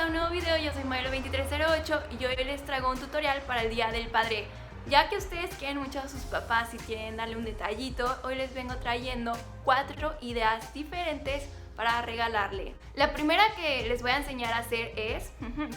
un nuevo video, yo soy Modelo2308 y hoy les traigo un tutorial para el Día del Padre. Ya que ustedes quieren mucho a sus papás y quieren darle un detallito, hoy les vengo trayendo 4 ideas diferentes para regalarle. La primera que les voy a enseñar a hacer es,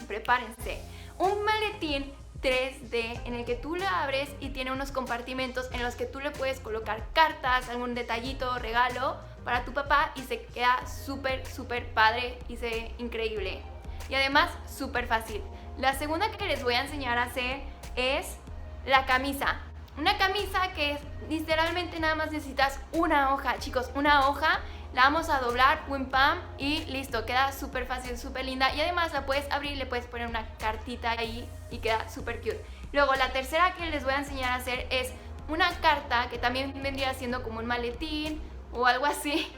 prepárense, un maletín 3D en el que tú lo abres y tiene unos compartimentos en los que tú le puedes colocar cartas, algún detallito, regalo para tu papá y se queda súper padre y se ve increíble. Y además súper fácil. La segunda que les voy a enseñar a hacer es la camisa. Una camisa que literalmente nada más necesitas una hoja, chicos, una hoja. La vamos a doblar, pum pam, y listo, queda súper fácil, súper linda. Y además la puedes abrir, le puedes poner una cartita ahí y queda súper cute. Luego la tercera que les voy a enseñar a hacer es una carta que también vendría siendo como un maletín o algo así.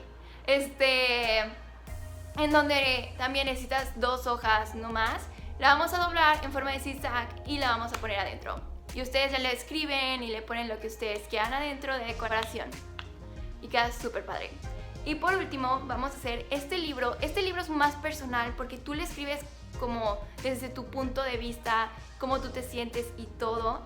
En donde también necesitas 2 hojas no más. La vamos a doblar en forma de zigzag y la vamos a poner adentro. Y ustedes ya le escriben y le ponen lo que ustedes quieran adentro de decoración. Y queda súper padre. Y por último vamos a hacer este libro. Este libro es más personal porque tú le escribes como desde tu punto de vista, cómo tú te sientes y todo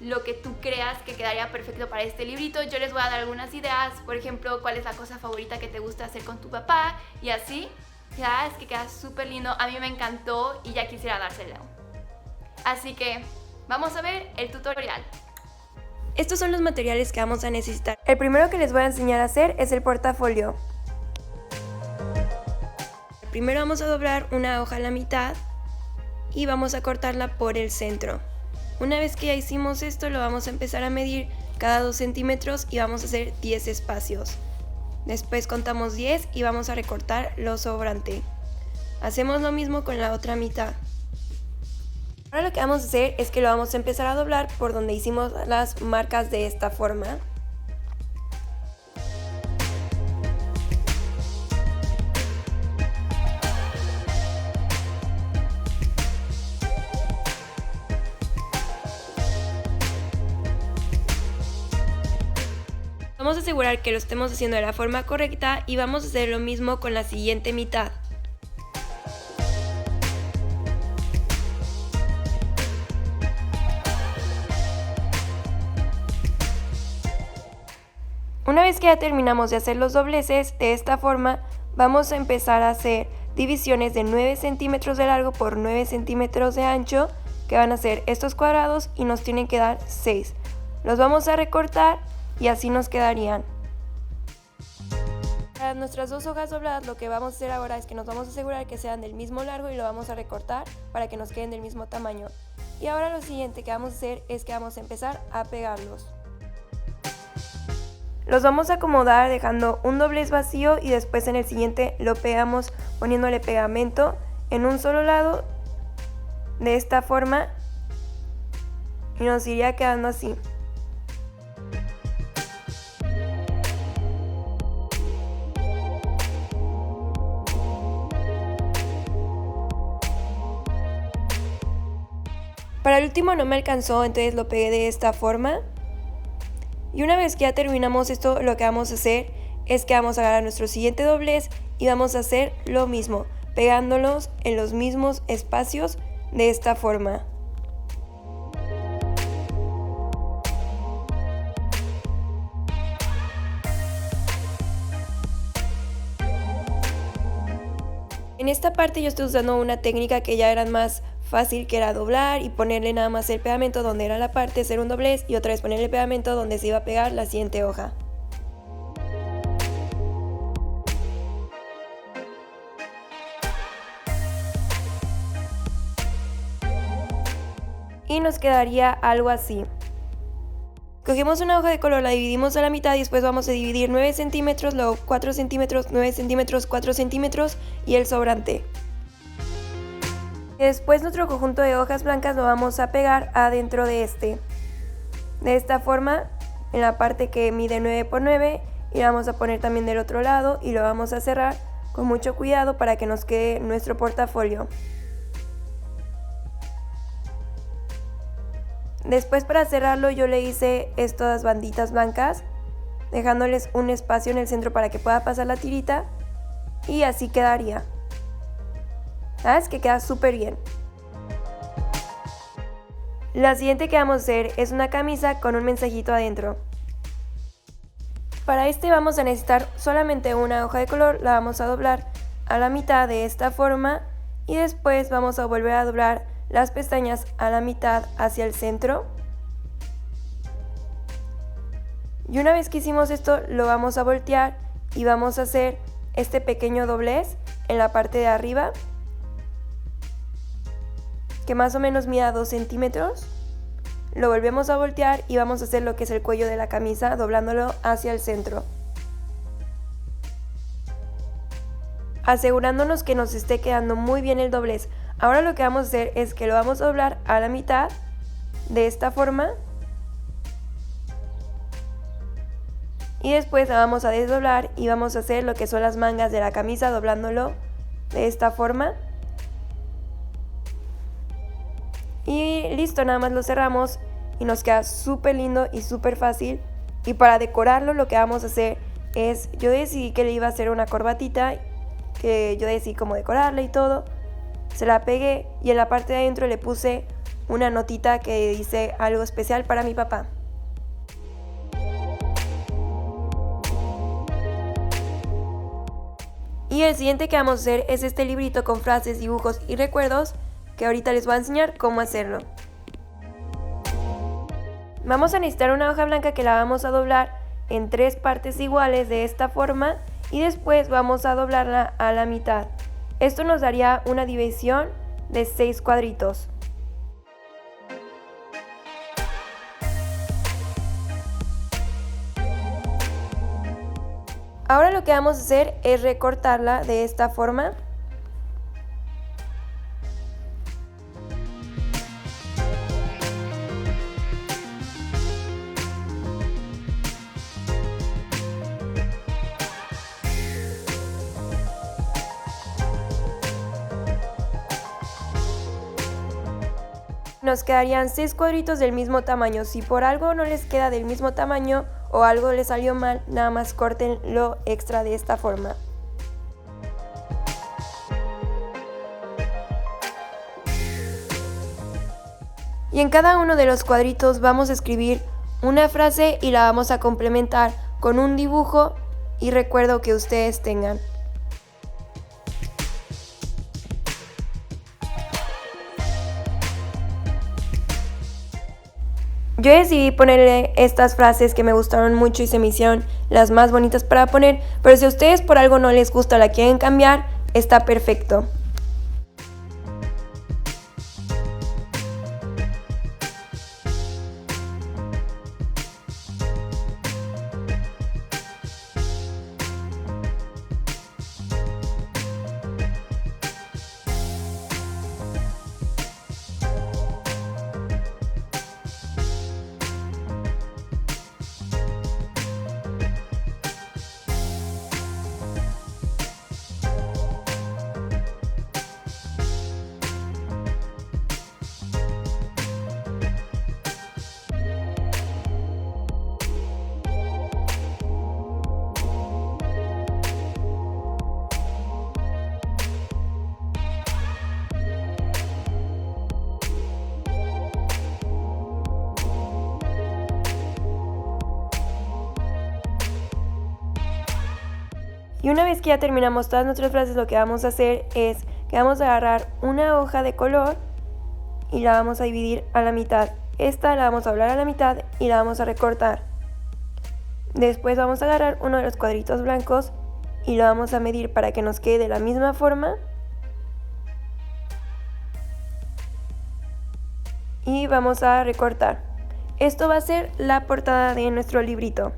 lo que tú creas que quedaría perfecto para este librito. Yo les voy a dar algunas ideas, por ejemplo, cuál es la cosa favorita que te gusta hacer con tu papá y así. Ya es que queda súper lindo, a mí me encantó y ya quisiera dárselo. Así que vamos a ver el tutorial. Estos son los materiales que vamos a necesitar. El primero que les voy a enseñar a hacer es el portafolio. Primero vamos a doblar una hoja a la mitad y vamos a cortarla por el centro. Una vez que ya hicimos esto, lo vamos a empezar a medir cada 2 centímetros y vamos a hacer 10 espacios. Después contamos 10 y vamos a recortar lo sobrante. Hacemos lo mismo con la otra mitad. Ahora lo que vamos a hacer es que lo vamos a empezar a doblar por donde hicimos las marcas de esta forma. Vamos a asegurar que lo estemos haciendo de la forma correcta y vamos a hacer lo mismo con la siguiente mitad. Una vez que ya terminamos de hacer los dobleces de esta forma, vamos a empezar a hacer divisiones de 9 centímetros de largo por 9 centímetros de ancho, que van a ser estos cuadrados y nos tienen que dar 6. Los vamos a recortar y así nos quedarían. Para nuestras 2 hojas dobladas, lo que vamos a hacer ahora es que nos vamos a asegurar que sean del mismo largo y lo vamos a recortar para que nos queden del mismo tamaño. Y ahora lo siguiente que vamos a hacer es que vamos a empezar a pegarlos. Los vamos a acomodar dejando un doblez vacío y después en el siguiente lo pegamos poniéndole pegamento en un solo lado de esta forma y nos iría quedando así. Para el último no me alcanzó, entonces lo pegué de esta forma. Y una vez que ya terminamos esto, lo que vamos a hacer es que vamos a agarrar nuestro siguiente doblez y vamos a hacer lo mismo, pegándolos en los mismos espacios de esta forma. En esta parte yo estoy usando una técnica que ya era más fácil, que era doblar y ponerle nada más el pegamento donde era la parte, hacer un doblez y otra vez ponerle el pegamento donde se iba a pegar la siguiente hoja. Y nos quedaría algo así. Cogemos una hoja de color, la dividimos a la mitad y después vamos a dividir 9 centímetros, luego 4 centímetros, 9 centímetros, 4 centímetros y el sobrante. Después nuestro conjunto de hojas blancas lo vamos a pegar adentro de de esta forma, en la parte que mide 9 por 9 y lo vamos a poner también del otro lado y lo vamos a cerrar con mucho cuidado para que nos quede nuestro portafolio. Después para cerrarlo yo le hice estas banditas blancas, dejándoles un espacio en el centro para que pueda pasar la tirita y así quedaría. ¿Sabes? Que queda súper bien. La siguiente que vamos a hacer es una camisa con un mensajito adentro. Para este vamos a necesitar solamente una hoja de color, la vamos a doblar a la mitad de esta forma y después vamos a volver a doblar las pestañas a la mitad hacia el centro. Y una vez que hicimos esto lo vamos a voltear y vamos a hacer este pequeño doblez en la parte de arriba que más o menos mida 2 centímetros. Lo volvemos a voltear y vamos a hacer lo que es el cuello de la camisa doblándolo hacia el centro, asegurándonos que nos esté quedando muy bien el doblez. Ahora lo que vamos a hacer es que lo vamos a doblar a la mitad de esta forma y después la vamos a desdoblar y vamos a hacer lo que son las mangas de la camisa doblándolo de esta forma. Y listo, nada más lo cerramos y nos queda súper lindo y súper fácil. Y para decorarlo lo que vamos a hacer es, yo decidí que le iba a hacer una corbatita, que yo decidí cómo decorarla y todo. Se la pegué y en la parte de adentro le puse una notita que dice algo especial para mi papá. Y el siguiente que vamos a hacer es este librito con frases, dibujos y recuerdos que ahorita les voy a enseñar cómo hacerlo. Vamos a necesitar una hoja blanca que la vamos a doblar en 3 partes iguales de esta forma y después vamos a doblarla a la mitad. Esto nos daría una división de 6 cuadritos. Ahora lo que vamos a hacer es recortarla de esta forma. Nos quedarían 6 cuadritos del mismo tamaño. Si por algo no les queda del mismo tamaño o algo les salió mal, nada más corten lo extra de esta forma. Y en cada uno de los cuadritos vamos a escribir una frase y la vamos a complementar con un dibujo y recuerdo que ustedes tengan. Yo decidí ponerle estas frases que me gustaron mucho y se me hicieron las más bonitas para poner, pero si a ustedes por algo no les gusta o la quieren cambiar, está perfecto. Y una vez que ya terminamos todas nuestras frases, lo que vamos a hacer es que vamos a agarrar una hoja de color y la vamos a dividir a la mitad. Esta la vamos a doblar a la mitad y la vamos a recortar. Después vamos a agarrar uno de los cuadritos blancos y lo vamos a medir para que nos quede de la misma forma. Y vamos a recortar. Esto va a ser la portada de nuestro librito.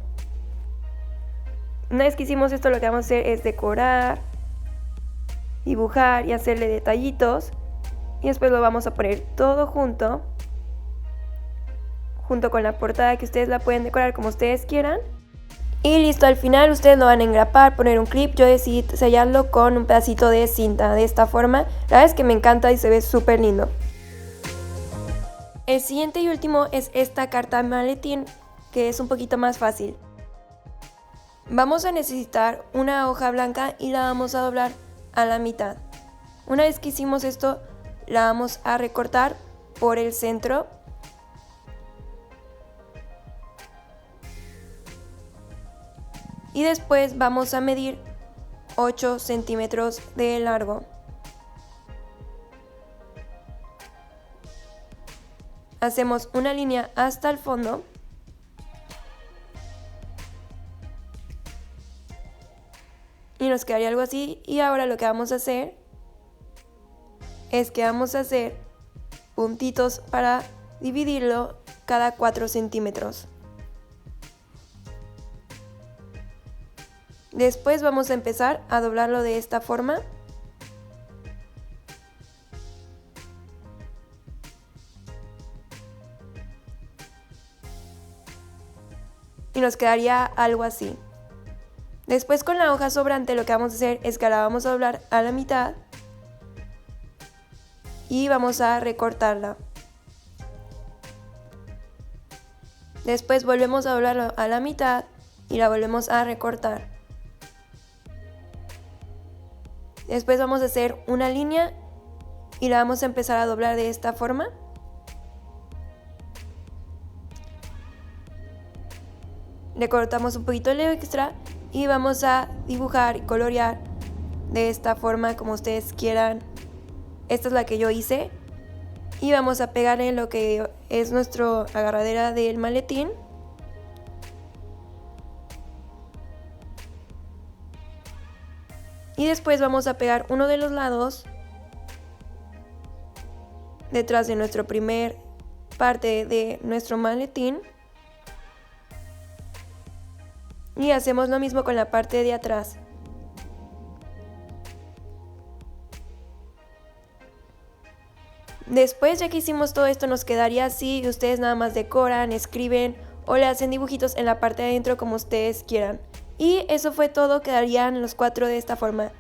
Una vez que hicimos esto, lo que vamos a hacer es decorar, dibujar y hacerle detallitos. Y después lo vamos a poner todo junto con la portada, que ustedes la pueden decorar como ustedes quieran. Y listo, al final ustedes lo van a engrapar, poner un clip. Yo decidí sellarlo con un pedacito de cinta de esta forma. La verdad es que me encanta y se ve súper lindo. El siguiente y último es esta carta maletín, que es un poquito más fácil. Vamos a necesitar una hoja blanca y la vamos a doblar a la mitad. Una vez que hicimos esto, la vamos a recortar por el centro. Y después vamos a medir 8 centímetros de largo. Hacemos una línea hasta el fondo. Y nos quedaría algo así. Y ahora lo que vamos a hacer es que vamos a hacer puntitos para dividirlo cada 4 centímetros. Después vamos a empezar a doblarlo de esta forma. Y nos quedaría algo así. Después con la hoja sobrante lo que vamos a hacer es que la vamos a doblar a la mitad y vamos a recortarla. Después volvemos a doblarlo a la mitad y la volvemos a recortar. Después vamos a hacer una línea y la vamos a empezar a doblar de esta forma. Le cortamos un poquito el extra y vamos a dibujar y colorear de esta forma como ustedes quieran. Esta es la que yo hice. Y vamos a pegarle lo que es nuestra agarradera del maletín. Y después vamos a pegar uno de los lados detrás de nuestra primer parte de nuestro maletín. Y hacemos lo mismo con la parte de atrás. Después, ya que hicimos todo esto, nos quedaría así y ustedes nada más decoran, escriben o le hacen dibujitos en la parte de adentro como ustedes quieran. Y eso fue todo, quedarían los 4 de esta forma.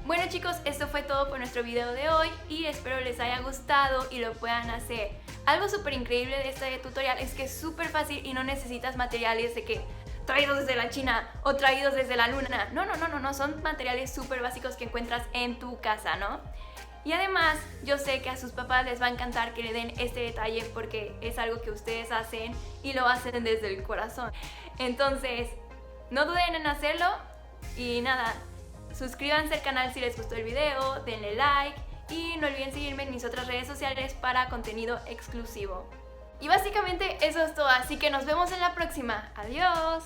Bueno chicos, esto fue todo por nuestro video de hoy y espero les haya gustado y lo puedan hacer. Algo súper increíble de este tutorial es que es súper fácil y no necesitas materiales de que traídos desde la China o traídos desde la luna. No, son materiales súper básicos que encuentras en tu casa, ¿no? Y además, yo sé que a sus papás les va a encantar que le den este detalle porque es algo que ustedes hacen y lo hacen desde el corazón. Entonces, no duden en hacerlo y nada, suscríbanse al canal si les gustó el video, denle like y no olviden seguirme en mis otras redes sociales para contenido exclusivo. Y básicamente eso es todo, así que nos vemos en la próxima. ¡Adiós!